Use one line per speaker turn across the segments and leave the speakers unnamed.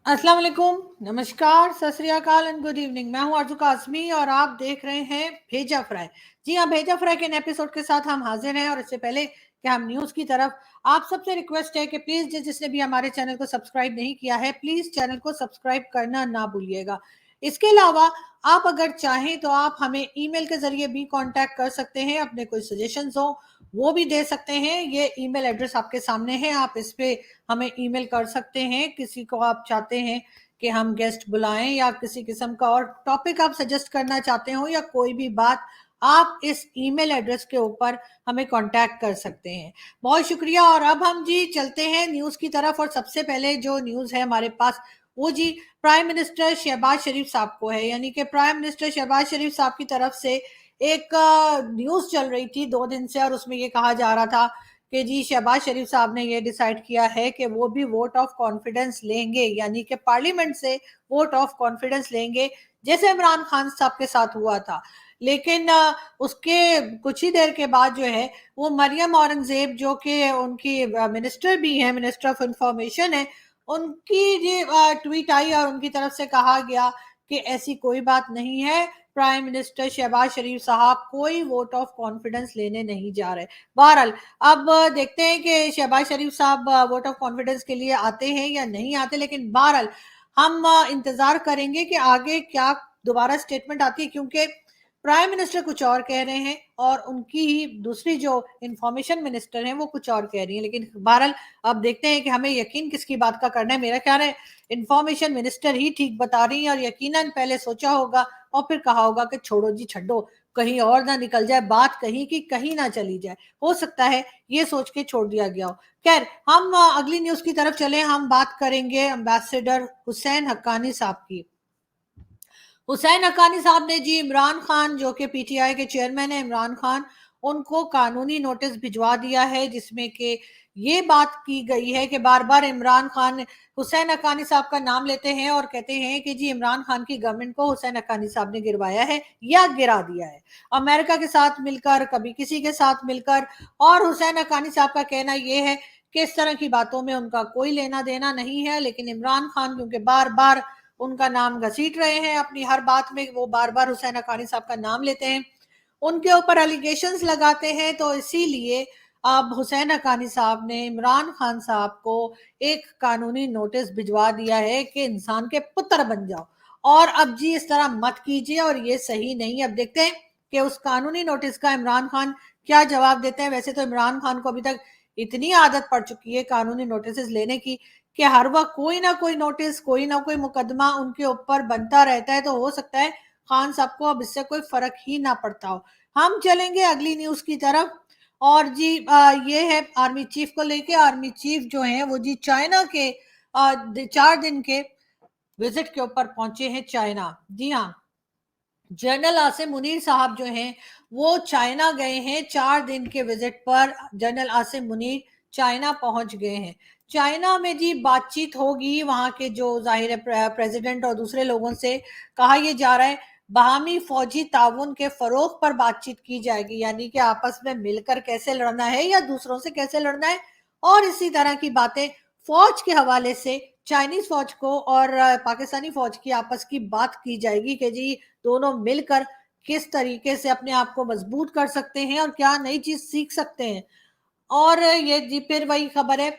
अस्सलाम वालेकुम, नमस्कार, सत श्री अकाल एंड गुड इवनिंग। मैं हूं आरजू काज़मी और आप देख रहे हैं भेजा फ्राई। जी हाँ, भेजा फ्राई के नए एपिसोड के साथ हम हाजिर हैं और इससे पहले कि हम न्यूज़ की तरफ, आप सबसे रिक्वेस्ट है कि प्लीज़ जिसने भी हमारे चैनल को सब्सक्राइब नहीं किया है, प्लीज़ चैनल को सब्सक्राइब करना ना भूलिएगा। इसके अलावा आप अगर चाहें तो आप हमें ईमेल के ज़रिए भी कॉन्टैक्ट कर सकते हैं, अपने कोई सजेशंस हो वो भी दे सकते हैं। ये ईमेल एड्रेस आपके सामने है, आप इस पे हमें ईमेल कर सकते हैं। किसी को आप चाहते हैं कि हम गेस्ट बुलाएं या किसी किस्म का और टॉपिक आप सजेस्ट करना चाहते हो या कोई भी बात, आप इस ईमेल एड्रेस के ऊपर हमें कांटेक्ट कर सकते हैं। बहुत शुक्रिया। और अब हम जी चलते हैं न्यूज़ की तरफ और सबसे पहले जो न्यूज़ है हमारे पास वो जी प्राइम मिनिस्टर शहबाज शरीफ साहब को है। यानी कि प्राइम मिनिस्टर शहबाज शरीफ साहब की तरफ से एक न्यूज़ चल रही थी 2 दिन से और उसमें ये कहा जा रहा था कि जी शहबाज शरीफ साहब ने ये डिसाइड किया है कि वो भी वोट ऑफ कॉन्फिडेंस लेंगे, यानी कि पार्लियामेंट से वोट ऑफ कॉन्फिडेंस लेंगे, जैसे इमरान खान साहब के साथ हुआ था। लेकिन उसके कुछ ही देर के बाद जो है वो मरियम औरंगजेब, जो कि उनकी मिनिस्टर भी है, मिनिस्टर ऑफ इंफॉर्मेशन है, उनकी ये ट्वीट आई और उनकी तरफ से कहा गया कि ऐसी कोई बात नहीं है, प्राइम मिनिस्टर शहबाज शरीफ साहब कोई वोट ऑफ कॉन्फिडेंस लेने नहीं जा रहे। बहरहाल अब देखते हैं कि शहबाज शरीफ साहब वोट ऑफ कॉन्फिडेंस के लिए आते हैं या नहीं आते, लेकिन बहरहाल हम इंतजार करेंगे कि आगे क्या दोबारा स्टेटमेंट आती है, क्योंकि प्राइम मिनिस्टर कुछ और कह रहे हैं और उनकी ही दूसरी जो इंफॉर्मेशन मिनिस्टर हैं वो कुछ और कह रही हैं। लेकिन बहरहाल अब देखते हैं कि हमें यकीन किसकी बात का करना है। मेरा ख्याल है इंफॉर्मेशन मिनिस्टर ही ठीक बता रही हैं और यकीनन पहले सोचा होगा और फिर कहा होगा कि छोड़ो जी छड्डो, कहीं और ना निकल जाए बात, कहीं की कहीं ना चली जाए। हो सकता है ये सोच के छोड़ दिया गया हो। खैर, हम अगली न्यूज़ की तरफ चले। हम बात करेंगे एम्बेसडर हुसैन हक्कानी साहब की। हुसैन हक्कानी साहब ने जी इमरान खान, जो कि पीटीआई के चेयरमैन है, इमरान खान, उनको कानूनी नोटिस भिजवा दिया है, जिसमें कि ये बात की गई है कि बार बार इमरान खान हुसैन हक्कानी साहब का नाम लेते हैं और कहते हैं कि जी इमरान खान की गवर्नमेंट को हुसैन हक्कानी साहब ने गिरवाया है या गिरा दिया है, अमेरिका के साथ मिलकर, कभी किसी के साथ मिलकर। और हुसैन हक्कानी साहब का कहना ये है कि इस तरह की बातों में उनका कोई लेना देना नहीं है, लेकिन इमरान खान क्योंकि बार बार उनका नाम घसीट रहे हैं अपनी हर बात में, वो बार बार हुसैन हक्कानी साहब का नाम लेते हैं, उनके ऊपर एलिगेशंस लगाते हैं, तो इसीलिए अब हुसैन हक्कानी साहब ने इमरान खान साहब को एक कानूनी नोटिस भिजवा दिया है कि इंसान के पुत्र बन जाओ और अब जी इस तरह मत कीजिए और ये सही नहीं है। अब देखते हैं कि उस कानूनी नोटिस का इमरान खान क्या जवाब देते हैं। वैसे तो इमरान खान को अभी तक इतनी आदत पड़ चुकी है कानूनी नोटिस लेने की कि हर वक्त कोई ना कोई नोटिस, कोई ना कोई मुकदमा उनके ऊपर बनता रहता है, तो हो सकता है खान साहब को अब इससे कोई फर्क ही ना पड़ता हो। हम चलेंगे अगली न्यूज की तरफ और जी ये है आर्मी चीफ को लेके। आर्मी चीफ जो है वो जी चाइना के 4 दिन के विजिट के ऊपर पहुंचे हैं चाइना। जी हाँ, जनरल आसिम मुनीर साहब जो हैं वो चाइना गए हैं 4 दिन के विजिट पर। जनरल आसिम मुनीर चाइना पहुंच गए हैं। चाइना में जी बातचीत होगी वहां के जो जाहिर है प्रेसिडेंट और दूसरे लोगों से। कहा यह जा रहा है बाहमी फौजी ताउन के फरोग पर बातचीत की जाएगी, यानी कि आपस में मिलकर कैसे लड़ना है या दूसरों से कैसे लड़ना है, और इसी तरह की बातें। फौज के हवाले से चाइनीज फौज को और पाकिस्तानी फौज की आपस की बात की जाएगी कि जी दोनों मिलकर किस तरीके से अपने आप को मजबूत कर सकते हैं और क्या नई चीज सीख सकते हैं। और ये जी फिर वही खबर है,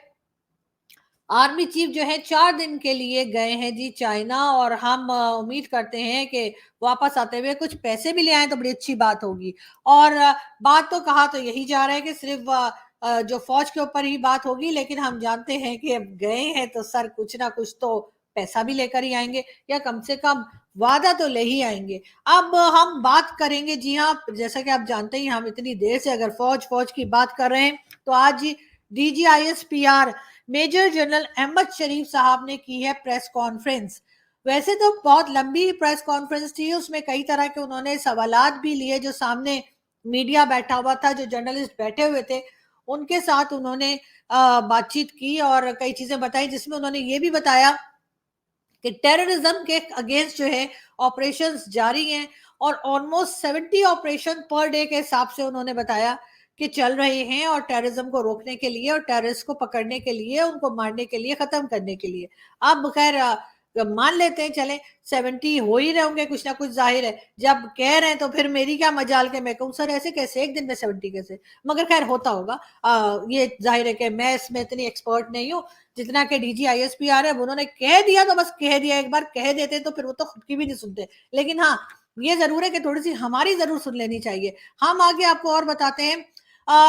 आर्मी चीफ जो है 4 दिन के लिए गए हैं जी चाइना और हम उम्मीद करते हैं कि वापस आते हुए कुछ पैसे भी ले आए तो बड़ी अच्छी बात होगी। और बात तो कहा तो यही जा रहा है कि सिर्फ जो फौज के ऊपर ही बात होगी, लेकिन हम जानते हैं कि अब गए हैं तो सर कुछ ना कुछ तो पैसा भी लेकर ही आएंगे या कम से कम वादा तो ले ही आएंगे। अब हम बात करेंगे, जी हाँ, जैसा कि आप जानते ही हम इतनी देर से अगर फौज फौज की बात कर रहे हैं तो आज DGISPR मेजर जनरल अहमद शरीफ साहब ने की है प्रेस कॉन्फ्रेंस। वैसे तो बहुत लंबी प्रेस कॉन्फ्रेंस थी, उसमें कई तरह के उन्होंने सवालात भी लिए, जो सामने मीडिया बैठा हुआ था, जो जर्नलिस्ट बैठे हुए थे उनके साथ उन्होंने बातचीत की और कई चीजें बताई, जिसमें उन्होंने ये भी बताया कि टेररिज्म के अगेंस्ट जो है ऑपरेशंस जारी हैं और ऑलमोस्ट 70 ऑपरेशन पर डे के हिसाब से उन्होंने बताया कि चल रहे हैं, और टेररिज्म को रोकने के लिए और टेररिस्ट को पकड़ने के लिए, उनको मारने के लिए, खत्म करने के लिए। अब खैर मान लेते हैं, चले 70 हो ही रहे होंगे कुछ ना कुछ, जाहिर है जब कह रहे हैं तो फिर मेरी क्या मजाल के मैं कहूँ सर ऐसे कैसे एक दिन में 70 कैसे, मगर खैर होता होगा। ये जाहिर है कि मैं इसमें इतनी एक्सपर्ट नहीं हूँ जितना कि डीजी ISPR है, उन्होंने कह दिया तो बस कह दिया, एक बार कह देते तो फिर वो तो खुद की भी नहीं सुनते। लेकिन हाँ, ये जरूर है कि थोड़ी सी हमारी जरूर सुन लेनी चाहिए। हम आगे आपको और बताते हैं।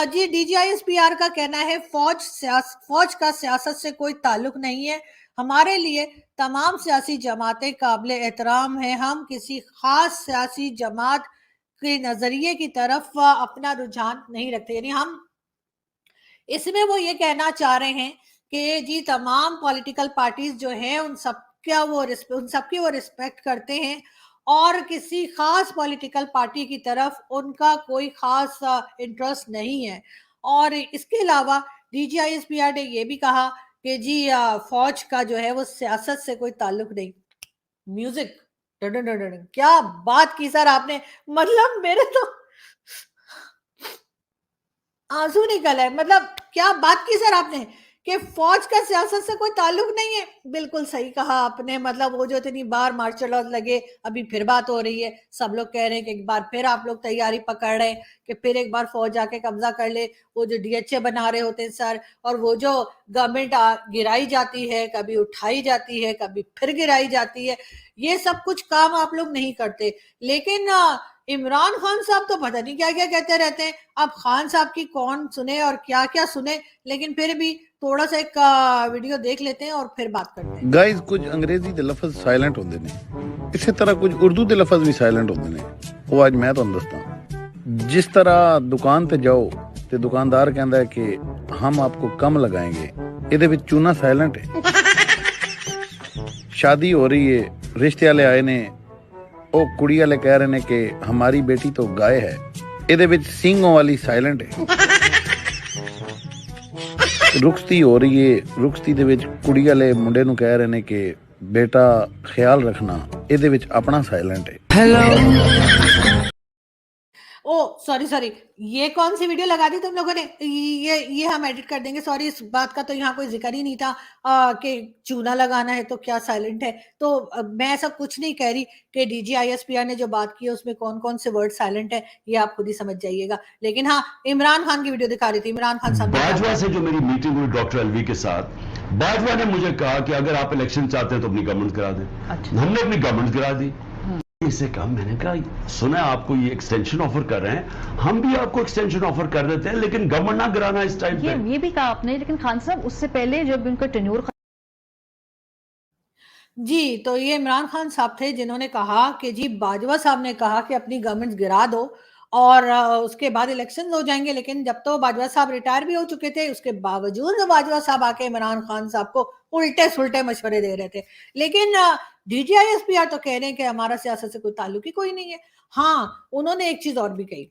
जी, DGISPR का कहना है फौज का सियासत से कोई ताल्लुक नहीं है। हमारे लिए तमाम सियासी जमातें काबिल एहतराम हैं। हम किसी खास सियासी जमात के नजरिए की तरफ अपना रुझान नहीं रखते। यानी हम इसमें वो ये कहना चाह रहे हैं कि जी तमाम पॉलिटिकल पार्टीज जो हैं उन सबकी वो रिस्पेक्ट करते हैं और किसी खास पॉलिटिकल पार्टी की तरफ उनका कोई खास इंटरेस्ट नहीं है। और इसके अलावा DGISPR ने ये भी कहा कि जी फौज का जो है वो सियासत से कोई ताल्लुक नहीं। म्यूजिक, डडन डडन, क्या बात की सर आपने, मतलब मेरे तो आंसू निकल है। मतलब क्या बात की सर आपने कि फौज का सियासत से कोई ताल्लुक नहीं है। बिल्कुल सही कहा आपने। मतलब वो जो इतनी बार मार्शल लॉ लगे, अभी फिर बात हो रही है, सब लोग कह रहे हैं कि एक बार फिर आप लोग तैयारी पकड़ रहे हैं कि फिर एक बार फौज आके कब्जा कर ले। वो जो DHA बना रहे होते हैं सर, और वो जो गवर्नमेंट गिराई जाती है, कभी उठाई जाती है, कभी फिर गिराई जाती है, ये सब कुछ काम आप लोग नहीं करते। लेकिन इमरान खान साहब तो पता नहीं क्या क्या कहते रहते हैं। अब खान साहब की कौन सुने और क्या क्या सुने, लेकिन फिर भी थोड़ा सा एक वीडियो देख लेते हैं और फिर बात करते हैं।
गाइस, कुछ अंग्रेजी ਦੇ ਲਫ਼ਜ਼ ਸਾਇਲੈਂਟ ਹੁੰਦੇ ਨੇ, ਇਸੇ ਤਰ੍ਹਾਂ ਕੁਝ ਉਰਦੂ ਦੇ ਲਫ਼ਜ਼ ਵੀ ਸਾਇਲੈਂਟ ਹੁੰਦੇ ਨੇ। ਉਹ ਅੱਜ ਮੈਂ ਤੁਹਾਨੂੰ ਦੱਸਦਾ। ਜਿਸ ਤਰ੍ਹਾਂ ਦੁਕਾਨ ਤੇ ਜਾਓ ਤੇ ਦੁਕਾਨਦਾਰ ਕਹਿੰਦਾ ਹੈ ਕਿ ਹਮ ਆਪਕੋ ਕਮ ਲਗਾएंगे, ਇਹਦੇ ਵਿੱਚ ਚੂਨਾ ਸਾਇਲੈਂਟ ਹੈ। ਸ਼ਾਦੀ ਹੋ ਰਹੀ ਹੈ, ਰਿਸ਼ਤੇ ਵਾਲੇ ਆਏ ਨੇ, ਉਹ ਕੁੜੀ ਵਾਲੇ ਕਹਿ ਰਹੇ ਨੇ ਕਿ ਹਮਾਰੀ ਬੇਟੀ तो गाय है, ਇਹਦੇ ਵਿੱਚ ਸਿੰਘੋਂ ਵਾਲੀ ਸਾਇਲੈਂਟ ਹੈ। रुखती हो रही है, रुखती ਦੇ ਵਿੱਚ ਕੁੜੀ ਵਾਲੇ ਮੁੰਡੇ ਨੂੰ ਕਹਿ ਰਹੇ ਨੇ ਕਿ ਬੇਟਾ ਖਿਆਲ ਰੱਖਣਾ, ਇਹਦੇ ਵਿੱਚ ਆਪਣਾ ਸਾਇਲੈਂਟ ਹੈ।
ओ सॉरी, ये कौन सी वीडियो लगा दी तुम लोगों ने? ये हम एडिट कर देंगे। सॉरी, इस बात का तो यहाँ कोई जिक्र ही नहीं था कि चूना लगाना है तो क्या साइलेंट है। तो मैं ऐसा कुछ नहीं कह रही कि DGISPR ने जो बात की है उसमें कौन कौन से वर्ड साइलेंट है, ये आप खुद ही समझ जाइएगा। लेकिन हाँ, इमरान खान की वीडियो दिखा रही थी। इमरान खान साहब
बाजवा से जो मेरी मीटिंग हुई डॉक्टर अलवी के साथ, बाजवा ने मुझे कहा कि अगर आप इलेक्शन चाहते हैं तो अपनी गवर्नमेंट करा दें। अच्छा। हमने अपनी गवर्नमेंट करा दी। इसे कहा, मैंने कहा सुना आपको ये एक्सटेंशन ऑफर कर रहे हैं, हम भी आपको एक्सटेंशन ऑफर कर देते हैं, लेकिन गवर्नमेंट ना कराना इस टाइम पे।
ये भी कहा आपने, लेकिन खान साहब उससे पहले जब उनका टेन्योर
जी, तो ये इमरान खान साहब थे जिन्होंने कहा कि जी बाजवा साहब ने कहा कि अपनी गवर्नमेंट गिरा दो और उसके बाद इलेक्शन हो जाएंगे। लेकिन जब तो बाजवा साहब रिटायर भी हो चुके थे, उसके बावजूद बाजवा साहब आके इमरान खान साहब को उल्टे सुलटे मशवरे दे रहे थे। लेकिन DGISPR तो कह रहे हैं कि हमारा सियासत से कोई ताल्लुक ही कोई नहीं है। हाँ, उन्होंने एक चीज और भी कही।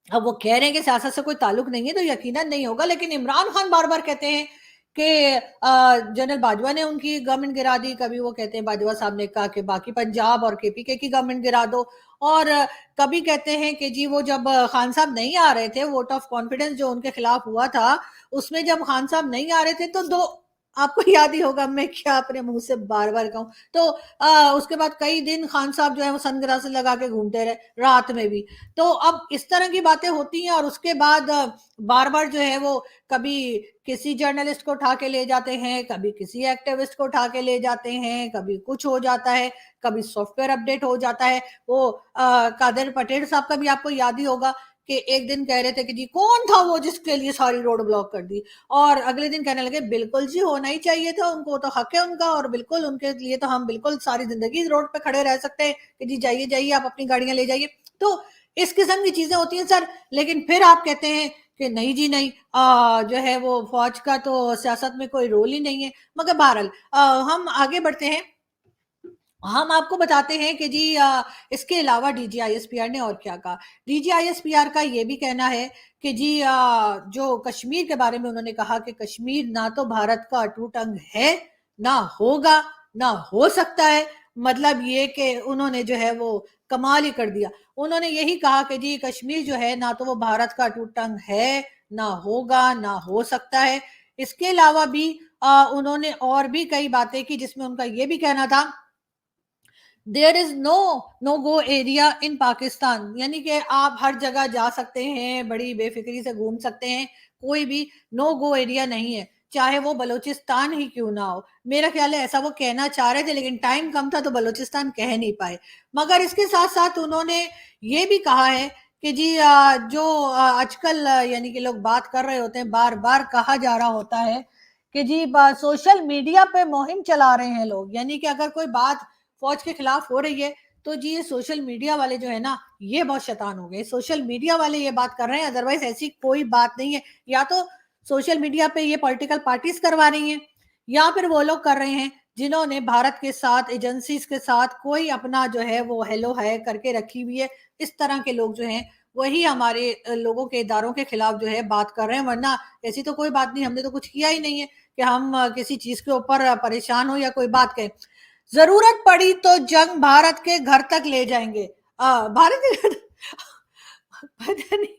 अब वो कह रहे हैं कि सियासत से कोई ताल्लुक नहीं है तो यकीनन नहीं होगा, लेकिन इमरान खान बार बार कहते हैं कि जनरल बाजवा ने उनकी गवर्नमेंट गिरा दी। कभी वो कहते हैं, बाजवा साहब ने कहा कि बाकी पंजाब और KPK की गवर्नमेंट गिरा दो, और कभी कहते हैं कि जी वो जब खान साहब नहीं आ रहे थे, वोट ऑफ कॉन्फिडेंस जो उनके खिलाफ हुआ था, उसमें जब खान साहब नहीं आ रहे थे तो दो, आपको याद ही होगा, मैं क्या अपने मुंह से बार बार कहूं, तो उसके बाद कई दिन खान साहब जो है वो सनग्लासेस लगा के घूमते रहे, रात में भी। तो अब इस तरह की बातें होती हैं, और उसके बाद बार बार जो है वो कभी किसी जर्नलिस्ट को उठा के ले जाते हैं, कभी किसी एक्टिविस्ट को उठा के ले जाते हैं, कभी कुछ हो जाता है, कभी सॉफ्टवेयर अपडेट हो जाता है। वो कादिर पटेल साहब का भी आपको याद ही होगा कि एक दिन कह रहे थे कि जी कौन था वो जिसके लिए सारी रोड ब्लॉक कर दी, और अगले दिन कहने लगे बिल्कुल जी होना ही चाहिए था, उनको तो हक है उनका, और बिल्कुल उनके लिए तो हम बिल्कुल सारी जिंदगी रोड पे खड़े रह सकते हैं कि जी जाइए जाइए आप अपनी गाड़ियां ले जाइए। तो इस किस्म की चीजें होती हैं सर। लेकिन फिर आप कहते हैं कि नहीं जी नहीं, जो है वो फौज का तो सियासत में कोई रोल ही नहीं है। मगर बहरहाल हम आगे बढ़ते हैं। हम आपको बताते हैं कि जी इसके अलावा DGISPR ने और क्या कहा। DGISPR का ये भी कहना है कि जी जो कश्मीर के बारे में उन्होंने कहा कि कश्मीर ना तो भारत का अटूट अंग है, ना होगा, ना हो सकता है। मतलब ये कि उन्होंने जो है वो कमाल ही कर दिया। उन्होंने यही कहा कि जी कश्मीर जो है ना तो वो भारत का अटूट अंग है, ना होगा, ना हो सकता है। इसके अलावा भी उन्होंने और भी कई बातें की, जिसमें उनका ये भी कहना था there is no go area in Pakistan, यानी कि आप हर जगह जा सकते हैं, बड़ी बेफिक्री से घूम सकते हैं, कोई भी नो गो एरिया नहीं है, चाहे वो बलूचिस्तान ही क्यों ना हो। मेरा ख्याल है ऐसा वो कहना चाह रहे थे, लेकिन टाइम कम था तो बलूचिस्तान कह नहीं पाए। मगर इसके साथ साथ उन्होंने ये भी कहा है कि जी जो आजकल यानी कि लोग बात कर रहे होते हैं, बार बार कहा जा रहा होता है कि जी सोशल मीडिया पे मुहिम चला रहे हैं लोग, यानी कि अगर कोई बात फौज के खिलाफ हो रही है तो जी ये सोशल मीडिया वाले जो है ना, ये बहुत शैतान हो गए, सोशल मीडिया वाले ये बात कर रहे हैं, अदरवाइज ऐसी कोई बात नहीं है। या तो सोशल मीडिया पे ये पॉलिटिकल पार्टीज करवा रही हैं, या फिर वो लोग कर रहे हैं जिन्होंने भारत के साथ एजेंसीज के साथ कोई अपना जो है वो हेलो है करके रखी हुई है। इस तरह के लोग जो हैं वही हमारे लोगों के इदारों के खिलाफ जो है बात कर रहे हैं, वरना ऐसी तो कोई बात नहीं, हमने तो कुछ किया ही नहीं है कि हम किसी चीज के ऊपर परेशान हो या कोई बात कहे। जरूरत पड़ी तो जंग भारत के घर तक ले जाएंगे। भारत के पता नहीं,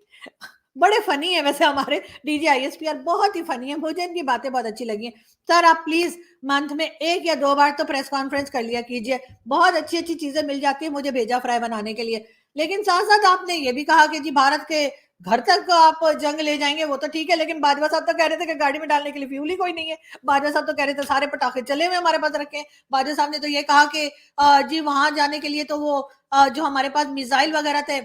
बड़े फनी है वैसे हमारे डीजी आईएसपीआर, बहुत ही फनी है, मुझे इनकी बातें बहुत अच्छी लगी हैं। सर आप प्लीज मंथ में 1 या 2 बार तो प्रेस कॉन्फ्रेंस कर लिया कीजिए, बहुत अच्छी अच्छी चीजें मिल जाती है मुझे भेजा फ्राई बनाने के लिए। लेकिन साथ साथ आपने ये भी कहा कि जी भारत के घर तक आप जंग ले जाएंगे, वो तो ठीक है, लेकिन बाजवा साहब तो कह रहे थे कि गाड़ी में डालने के लिए फ्यूल ही कोई नहीं है। बाजवा साहब तो कह रहे थे सारे पटाखे चले हुए हमारे पास रखे हैं। बाजवा साहब ने तो ये कहा कि जी वहां जाने के लिए तो वो जो हमारे पास मिसाइल वगैरह थे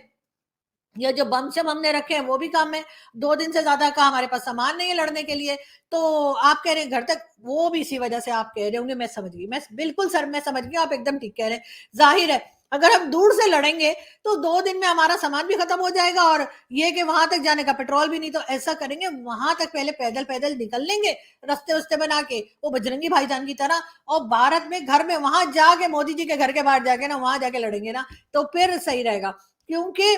या जो बम शम हमने रखे हैं वो भी कम है, 2 दिन से ज्यादा का हमारे पास सामान नहीं है लड़ने के लिए। तो आप कह रहे हैं घर तक, वो भी इसी वजह से आप कह रहे होंगे, मैं समझ गई, मैं बिल्कुल सर मैं समझ गई, आप एकदम ठीक कह रहे हैं। जाहिर है अगर हम दूर से लड़ेंगे तो 2 दिन में हमारा सामान भी खत्म हो जाएगा, और ये कि वहां तक जाने का पेट्रोल भी नहीं। तो ऐसा करेंगे वहां तक पहले पैदल पैदल निकल लेंगे, रास्ते वस्ते बना के वो बजरंगी भाईजान की तरह, और भारत में घर में वहां जाके मोदी जी के घर के बाहर जाके ना वहां जाके लड़ेंगे ना, तो फिर सही रहेगा। क्योंकि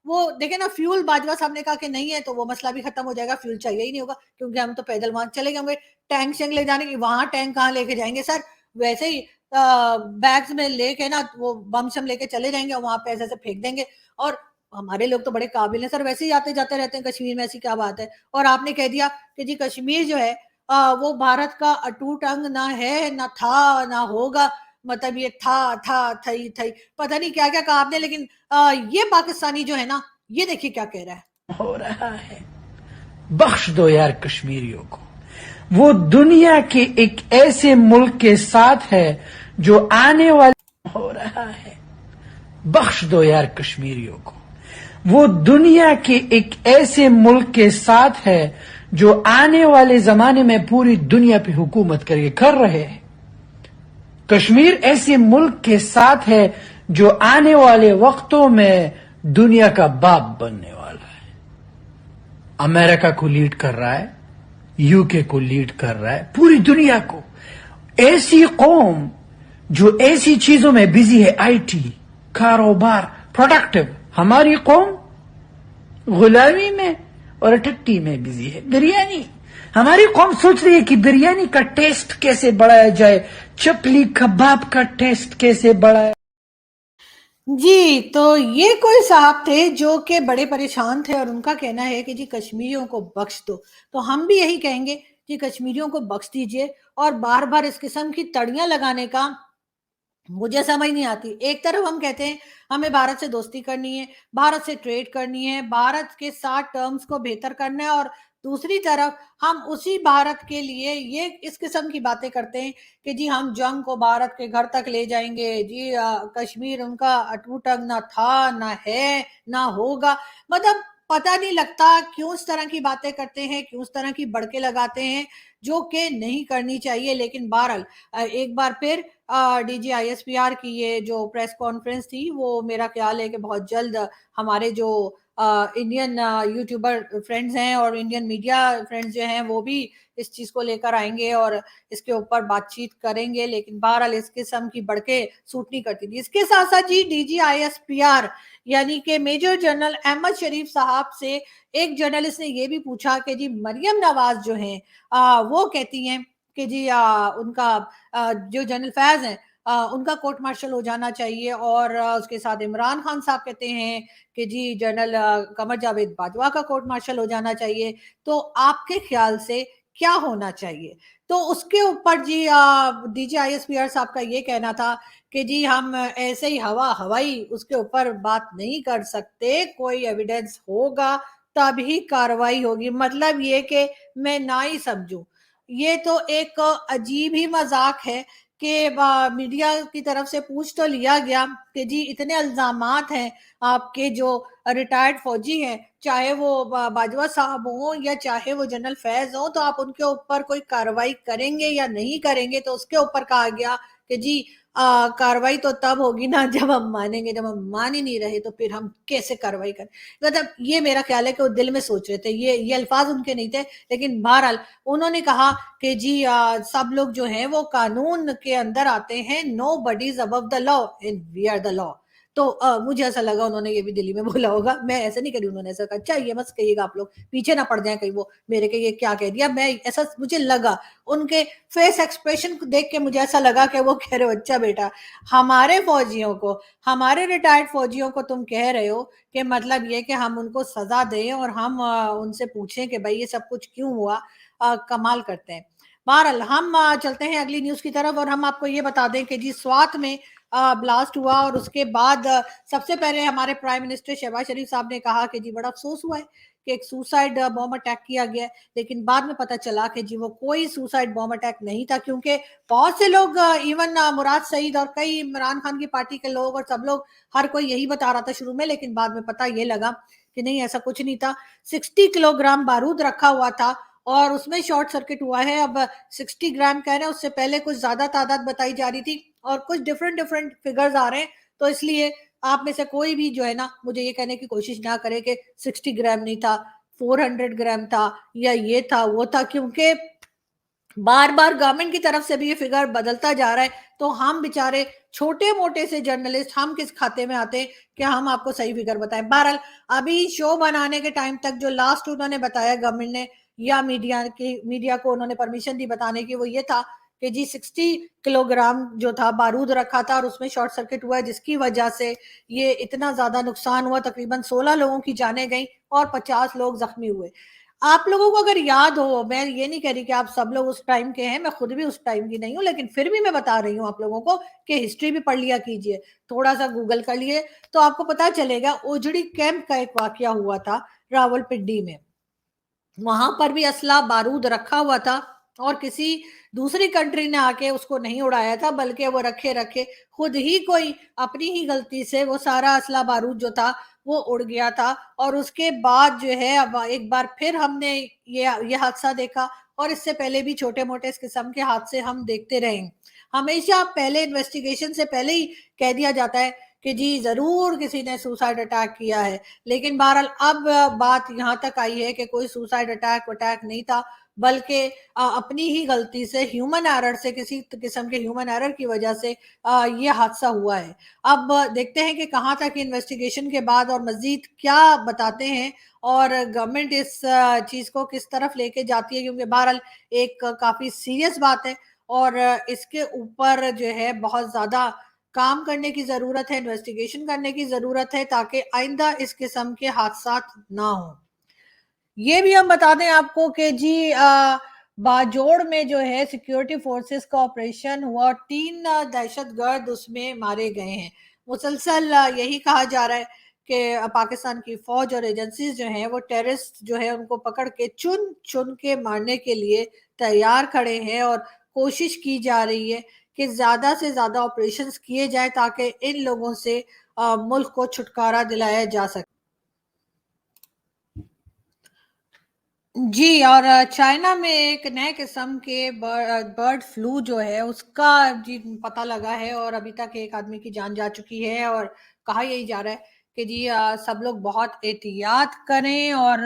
वो देखे ना, फ्यूल बाजवा साहब ने कहा कि नहीं है तो वो मसला भी खत्म हो जाएगा, फ्यूल चाहिए ही नहीं होगा, क्योंकि हम तो पैदल वहां चले गए होंगे। टैंक शैंक ले जाने की, वहां टैंक कहाँ लेके जाएंगे सर, वैसे ही बैग्स में लेके ना वो बम शम लेके चले जाएंगे और वहां पे ऐसे ऐसे फेंक देंगे। और हमारे लोग तो बड़े काबिल हैं सर, वैसे ही आते जाते रहते हैं कश्मीर में, ऐसी क्या बात है। और आपने कह दिया कि जी कश्मीर जो है वो भारत का अटूट अंग ना है, ना था, ना होगा, मतलब ये था थई थई, पता नहीं क्या क्या कहा आपने। लेकिन ये पाकिस्तानी जो है ना, ये देखिए क्या कह रहा है।
हो रहा है, बख्श दो यार कश्मीरियों को। वो दुनिया के एक ऐसे मुल्क के साथ है जो आने वाले, हो रहा है, बख्श दो यार कश्मीरियों को। वो दुनिया के एक ऐसे मुल्क के साथ है जो आने वाले जमाने में पूरी दुनिया पे हुकूमत करके कर रहे हैं। कश्मीर ऐसे मुल्क के साथ है जो आने वाले वक्तों में दुनिया का बाप बनने वाला है। अमेरिका को लीड कर रहा है, यूके को लीड कर रहा है, पूरी दुनिया को। ऐसी कौम जो ऐसी चीजों में बिजी है, आईटी, कारोबार, प्रोडक्टिव। हमारी कौम गुलामी में और टट्टी में बिजी है, बिरयानी। हमारी कौम सोच रही है कि बिरयानी का टेस्ट कैसे बढ़ाया जाए, चपली कबाब का टेस्ट कैसे बढ़ाया।
जी, तो ये कोई साहब थे जो कि बड़े परेशान थे, और उनका कहना है कि जी कश्मीरियों को बख्श दो। तो हम भी यही कहेंगे कि कश्मीरियों को बख्श दीजिए, और बार बार इस किस्म की तड़ियां लगाने का मुझे समझ नहीं आती। एक तरफ हम कहते हैं हमें भारत से दोस्ती करनी है, भारत से ट्रेड करनी है, भारत के साथ टर्म्स को बेहतर करना है, और दूसरी तरफ हम उसी भारत के लिए ये इस किस्म की बातें करते हैं कि जी हम जंग को भारत के घर तक ले जाएंगे, जी कश्मीर उनका अटूट अंग ना था, ना है, ना होगा। मतलब पता नहीं लगता क्यों इस तरह की बातें करते हैं, क्यों इस तरह की बड़के लगाते हैं, जो कि नहीं करनी चाहिए। लेकिन बहरहाल एक बार फिर डीजी आईएसपीआर की ये जो प्रेस कॉन्फ्रेंस थी, वो मेरा ख्याल है कि बहुत जल्द हमारे जो इंडियन यूट्यूबर फ्रेंड्स हैं और इंडियन मीडिया फ्रेंड्स जो हैं वो भी इस चीज को लेकर आएंगे और इसके ऊपर बातचीत करेंगे। लेकिन बहरहाल इस किस्म की बड़के सूट नहीं करती थी। इसके साथ साथ जी डीजी आईएसपीआर यानी कि मेजर जनरल अहमद शरीफ साहब से एक जर्नलिस्ट ने ये भी पूछा कि जी मरियम नवाज जो हैं वो कहती हैं कि जी उनका जो जनरल फैज हैं उनका कोर्ट मार्शल हो जाना चाहिए, और उसके साथ इमरान खान साहब कहते हैं कि जी जनरल कमर जावेद बाजवा का कोर्ट मार्शल हो जाना चाहिए। तो आपके ख्याल से क्या होना चाहिए। तो उसके ऊपर जी DGISPR साहब का ये कहना था कि जी हम ऐसे ही हवाई उसके ऊपर बात नहीं कर सकते, कोई एविडेंस होगा तभी कार्रवाई होगी। मतलब ये कि मैं ना ही समझूं, ये तो एक अजीब ही मजाक है कि मीडिया की तरफ से पूछ तो लिया गया कि जी इतने इल्जामात हैं आपके जो रिटायर्ड फौजी हैं, चाहे वो बाजवा साहब हों या चाहे वो जनरल फैज हों, तो आप उनके ऊपर कोई कार्रवाई करेंगे या नहीं करेंगे। तो उसके ऊपर कहा गया कि जी कार्रवाई तो तब होगी ना जब हम मानेंगे, जब हम मान ही नहीं रहे तो फिर हम कैसे कार्रवाई करें। मतलब ये मेरा ख्याल है कि वो दिल में सोच रहे थे, ये अल्फाज उनके नहीं थे, लेकिन बहरहाल उन्होंने कहा कि जी सब लोग जो हैं वो कानून के अंदर आते हैं, nobody is above the law and we are the law. तो मुझे ऐसा लगा उन्होंने ये भी दिल्ली में बोला होगा, मैं ऐसा नहीं करी, उन्होंने ऐसा कहा। अच्छा ये मत कहिएगा आप लोग, पीछे ना पड़ जाए कहीं वो मेरे के ये क्या कह दिया, मैं ऐसा मुझे लगा उनके फेस एक्सप्रेशन को देख के मुझे ऐसा लगा कि वो कह रहे हो अच्छा बेटा हमारे फौजियों को, हमारे रिटायर्ड फौजियों को तुम कह रहे हो कि मतलब ये कि हम उनको सजा दें और हम उनसे पूछें कि भाई ये सब कुछ क्यों हुआ। कमाल करते हैं। बहरहाल हम चलते हैं अगली न्यूज की तरफ और हम आपको ये बता दें कि जी स्वात में ब्लास्ट हुआ और उसके बाद सबसे पहले हमारे प्राइम मिनिस्टर शहबाज शरीफ साहब ने कहा कि जी बड़ा अफसोस हुआ है कि एक सुसाइड बॉम्ब अटैक किया गया है, लेकिन बाद में पता चला कि जी वो कोई सुसाइड बॉम्ब अटैक नहीं था, क्योंकि बहुत से लोग इवन मुराद सईद और कई इमरान खान की पार्टी के लोग और सब लोग हर कोई यही बता रहा था शुरू में, लेकिन बाद में पता ये लगा कि नहीं ऐसा कुछ नहीं था। 60 किलोग्राम बारूद रखा हुआ था और उसमें शॉर्ट सर्किट हुआ है। अब 60 ग्राम कह रहे हैं, उससे पहले कुछ ज्यादा तादाद बताई जा रही थी और कुछ डिफरेंट फिगर्स आ रहे हैं। तो इसलिए आप में से कोई भी जो है ना मुझे ये कहने की कोशिश ना करे कि 60 ग्राम नहीं था, 400 ग्राम था या ये था वो था, क्योंकि बार बार गवर्नमेंट की तरफ से भी ये फिगर बदलता जा रहा है। तो हम बेचारे छोटे मोटे से जर्नलिस्ट हम किस खाते में आते हैं कि हम आपको सही फिगर बताएं। बहरहाल अभी शो बनाने के टाइम तक जो लास्ट उन्होंने बताया गवर्नमेंट ने या मीडिया को उन्होंने परमिशन दी बताने की, वो ये था कि जी 60 किलोग्राम जो था बारूद रखा था और उसमें शॉर्ट सर्किट हुआ, जिसकी वजह से ये इतना ज्यादा नुकसान हुआ, तकरीबन 16 लोगों की जानें गई और 50 लोग जख्मी हुए। आप लोगों को अगर याद हो, मैं ये नहीं कह रही कि आप सब लोग उस टाइम के हैं, मैं खुद भी उस टाइम की नहीं हूं, लेकिन फिर भी मैं बता रही हूं आप लोगों को कि हिस्ट्री भी पढ़ लिया कीजिए, थोड़ा सा गूगल कर लिए तो आपको पता चलेगा। ओजड़ी कैंप का एक वाकया हुआ था रावलपिंडी में, वहां पर भी असला बारूद रखा हुआ था और किसी दूसरी कंट्री ने आके उसको नहीं उड़ाया था, बल्कि वो रखे रखे खुद ही कोई अपनी ही गलती से वो सारा असला बारूद जो था वो उड़ गया था। और उसके बाद जो है अब एक बार फिर हमने ये हादसा देखा और इससे पहले भी छोटे मोटे इस किस्म के हादसे हम देखते रहे। हमेशा पहले इन्वेस्टिगेशन से पहले ही कह दिया जाता है कि जी जरूर किसी ने सुसाइड अटैक किया है, लेकिन बहरहाल अब बात यहाँ तक आई है कि कोई सुसाइड अटैक नहीं था, बल्कि अपनी ही गलती से ह्यूमन एरर से, किसी किस्म के ह्यूमन एरर की वजह से ये हादसा हुआ है। अब देखते हैं कि कहाँ तक इन्वेस्टिगेशन के बाद और मजीद क्या बताते हैं और गवर्नमेंट इस चीज को किस तरफ लेके जाती है, क्योंकि बहरहाल एक काफी सीरियस बात है और इसके ऊपर जो है बहुत ज्यादा काम करने की जरूरत है, इन्वेस्टिगेशन करने की जरूरत है, ताकि आइंदा इस किस्म के हादसा ना हो। ये भी हम बता दें आपको कि जी बाजोड़ में जो है सिक्योरिटी फोर्सेस का ऑपरेशन हुआ और 3 दहशतगर्द उसमें मारे गए हैं। मुसलसल यही कहा जा रहा है कि पाकिस्तान की फौज और एजेंसीज जो हैं वो टेररिस्ट जो है उनको पकड़ के चुन चुन के मारने के लिए तैयार खड़े हैं और कोशिश की जा रही है कि ज्यादा से ज्यादा ऑपरेशंस किए जाए ताकि इन लोगों से मुल्क को छुटकारा दिलाया जा सके। जी और चाइना में एक नए किस्म के बर्ड फ्लू जो है उसका जी पता लगा है और अभी तक एक आदमी की जान जा चुकी है और कहा यही जा रहा है कि जी सब लोग बहुत एहतियात करें और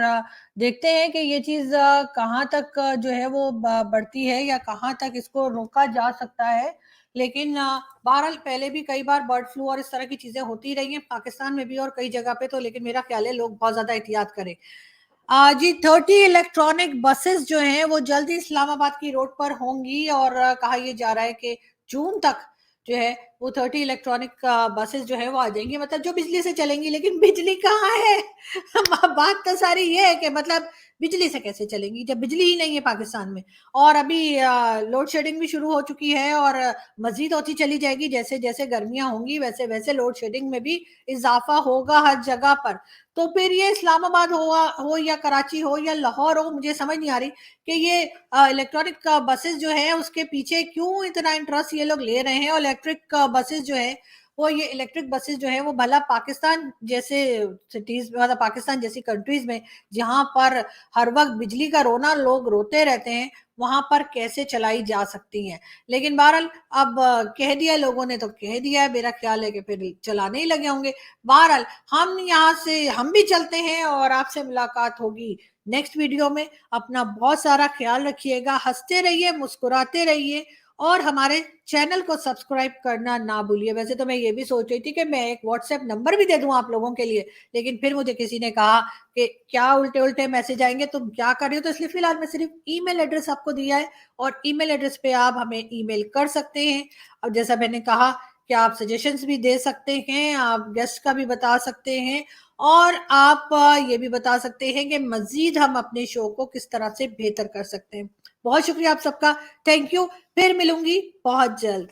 देखते हैं कि ये चीज कहाँ तक जो है वो बढ़ती है या कहाँ तक इसको रोका जा सकता है। लेकिन बहरहाल पहले भी कई बार बर्ड फ्लू और इस तरह की चीजें होती रही हैं पाकिस्तान में भी और कई जगह पे, तो लेकिन मेरा ख्याल है लोग बहुत ज्यादा एहतियात करें। जी 30 इलेक्ट्रॉनिक बसेस जो हैं वो जल्द ही इस्लामाबाद की रोड पर होंगी और कहा यह जा रहा है कि जून तक जो है वो 30 इलेक्ट्रॉनिक बसेस जो है वो आ जाएंगी, मतलब जो बिजली से चलेंगी। लेकिन बिजली कहाँ है बात तो सारी ये है कि मतलब बिजली से कैसे चलेंगी जब बिजली ही नहीं है पाकिस्तान में। और अभी लोड शेडिंग भी शुरू हो चुकी है और मजीद होती चली जाएगी, जैसे जैसे गर्मियां होंगी वैसे वैसे लोड शेडिंग में भी इजाफा होगा हर जगह पर। तो फिर ये इस्लामाबाद हो या कराची हो या लाहौर हो, मुझे समझ नहीं आ रही कि ये इलेक्ट्रॉनिक बसेस जो है उसके पीछे क्यों इतना इंटरेस्ट ये लोग ले रहे हैं। और इलेक्ट्रिक बसेस जो है वो ये इलेक्ट्रिक बसेस जो है वो भला पाकिस्तान जैसे सिटीज मतलब पाकिस्तान जैसी कंट्रीज में जहां पर हर वक्त बिजली का रोना लोग रोते रहते हैं वहां पर कैसे चलाई जा सकती हैं। लेकिन बहरहाल अब कह दिया लोगों ने तो कह दिया है, मेरा ख्याल है कि फिर चलाने ही लगे होंगे। बहरहाल हम यहाँ से हम भी चलते हैं और आपसे मुलाकात होगी नेक्स्ट वीडियो में। अपना बहुत सारा ख्याल रखिएगा, हंसते रहिए, मुस्कुराते रहिए और हमारे चैनल को सब्सक्राइब करना ना भूलिए। वैसे तो मैं ये भी सोच रही थी कि मैं एक व्हाट्सएप नंबर भी दे दूं आप लोगों के लिए, लेकिन फिर मुझे किसी ने कहा कि क्या उल्टे उल्टे मैसेज आएंगे, तुम क्या कर रही हो, तो इसलिए फिलहाल मैं सिर्फ ईमेल एड्रेस आपको दिया है और ईमेल एड्रेस पे आप हमें ईमेल कर सकते हैं। और जैसा मैंने कहा कि आप सजेशंस भी दे सकते हैं, आप गेस्ट का भी बता सकते हैं और आप ये भी बता सकते हैं कि मजीद हम अपने शो को किस तरह से बेहतर कर सकते हैं। बहुत शुक्रिया आप सबका, थैंक यू। फिर मिलूंगी बहुत जल्द।